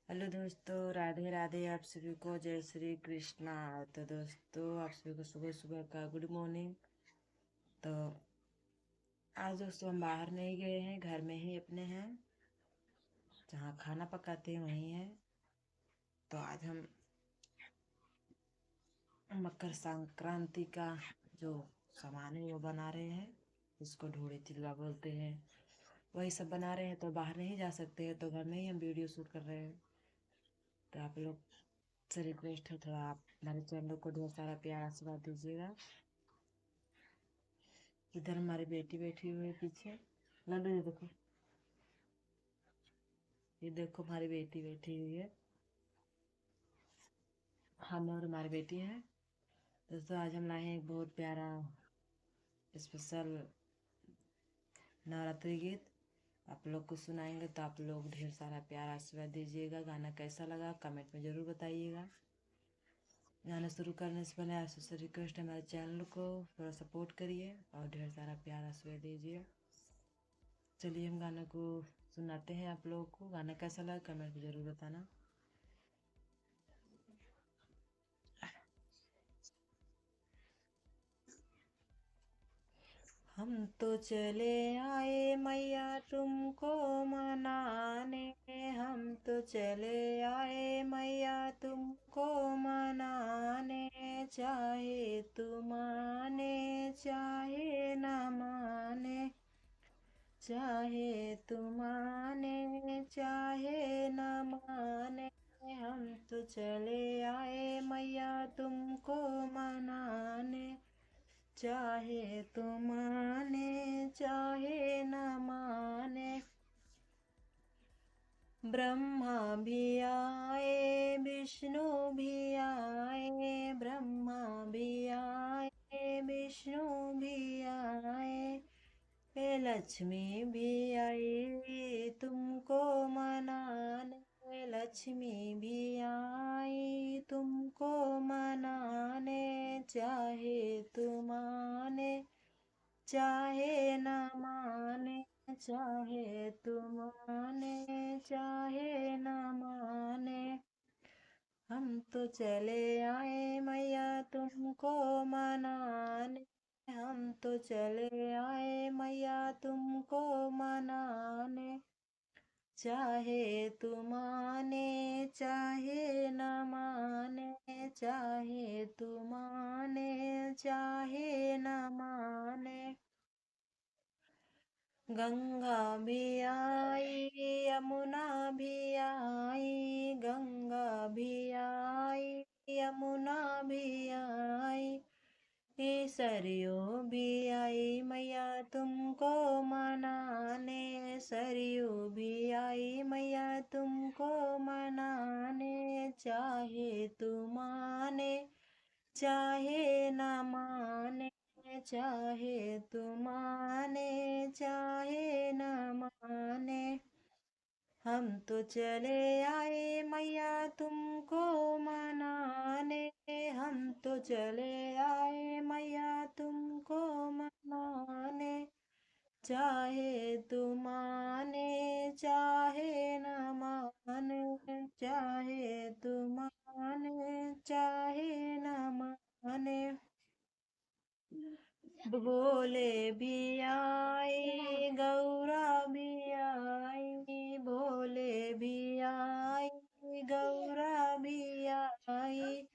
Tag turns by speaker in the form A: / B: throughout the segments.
A: Hello दोस्तों, राधे राधे। आप सभी को जय श्री कृष्णा। तो दोस्तों, आप सभी को सुबह सुबह का गुड मॉर्निंग। तो आज दोस्तों हम बाहर नहीं गए हैं, घर में ही अपने हैं, जहाँ खाना पकाते हैं वहीं हैं। तो आज हम मकर संक्रांति का जो सामान है वो बना रहे हैं, इसको ढोड़ी तिलवा बोलते हैं। वही सब बना रहे हैं। तो बाहर नहीं जा सकते हैं, तो घर में ही हम वीडियो शूट कर रहे हैं। तो आप लोग से रिक्वेस्ट है, थोड़ा आप हमारे चैनल को ढेर सारा प्यार आशीर्वाद दीजिएगा। इधर हमारी बेटी बैठी हुई है पीछे। लल्लू, ये देखो हमारी बेटी बैठी हुई है। हम और हमारी बेटी हैं। दोस्तों, आज हम लाए हैं एक बहुत प्यारा स्पेशल नवरात्रि गीत। आप लोग को सुनाएंगे, तो आप लोग ढेर सारा प्यार आशीर्वाद दीजिएगा। गाना कैसा लगा कमेंट में ज़रूर बताइएगा। गाना शुरू करने से पहले आपसे रिक्वेस्ट है, हमारे चैनल को थोड़ा सपोर्ट करिए और ढेर सारा प्यार आशीर्वाद दीजिए। चलिए हम गाना को सुनाते हैं। आप लोगों को गाना कैसा लगा कमेंट में ज़रूर बताना। हम तो चले आए मैया तुमको मनाने। हम तो चले आए मैया तुमको मनाने। चाहे तू माने चाहे न माने, चाहे तू माने चाहे न माने। हम तो चले आए मैया तुमको मनाने। चाहे तू माने चाहे न माने। ब्रह्मा भी आए विष्णु भी आए, ब्रह्मा भी आए विष्णु भी आए। हे लक्ष्मी भी आई तुमको मनाने। लक्ष्मी भी आई तुमको मनाने। चाहे तू माने चाहे न माने, चाहे तू माने चाहे न माने। हम तो चले आए मैया तुमको मनाने। हम तो चले आए मैया तुमको मनाने। चाहे तू माने चाहे न माने, चाहे तू माने चाहे न माने। गंगा भी आई यमुना भी आई, गंगा भी आई यमुना भी आई। ये सरयू भी आई मैया तुमको मनाने। सरयू भी आई मैया तुमको मनाने। चाहे तू माने चाहे न माने, चाहे तू माने चाहे न माने। हम तो चले आए मैया तुमको मनाने। हम तो चले आए मैया तुमको मनाने। चाहे तू माने चाहे न माने, चाहे तू माने चाहे न माने। भोले भी आए गौरा भी आई, भोले भी आई गौरा भी आई।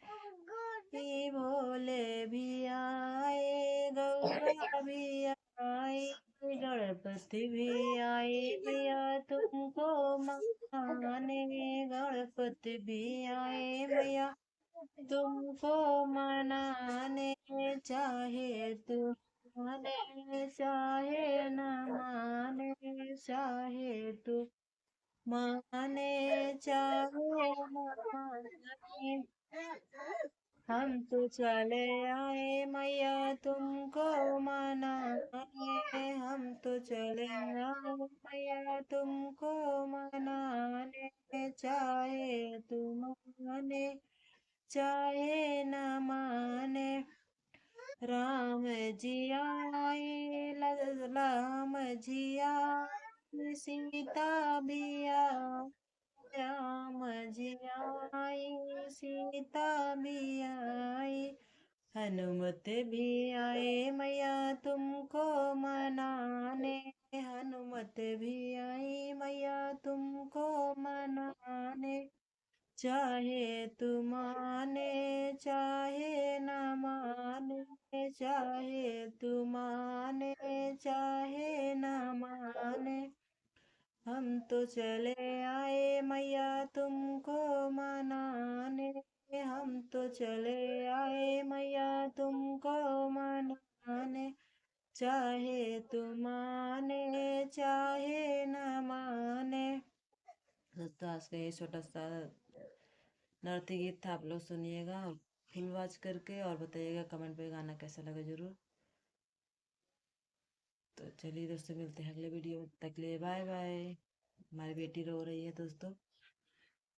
A: भोले भी आए गौरा भी आई। गणपति भी आई मैया तुमको मनाने। गणपति भी आए मैया तुमको मनाने। चाहे तू माने चाहे न माने, चाहे तू माने चाहे न माने। हम तो चले आए मैया तुमको मनाने। हम तो चले आए मैया तुमको मनाने। चाहे तू माने चाहे न माने। राम जी आए राम जी आए सीता भी आए। राम भी आई, हनुमत भी आए मैया तुमको मनाने, हनुमत भी आई मैया तुमको मनाने, चाहे तू माने चाहे न माने, चाहे तू माने चाहे न माने, हम तो चले आए मैया तुमको मनाने, हम तो चले आए मैया तुमको मनाने, चाहे तू माने चाहे न माने। दोस्तों आज का ये छोटा सा नृत्य गीत था, आप लोग सुनिएगा और फुल वॉच करके और बताइएगा कमेंट पे गाना कैसा लगा जरूर। तो चलिए दोस्तों मिलते हैं अगले वीडियो में, तक के लिए बाय बाय। हमारी बेटी रो रही है दोस्तों।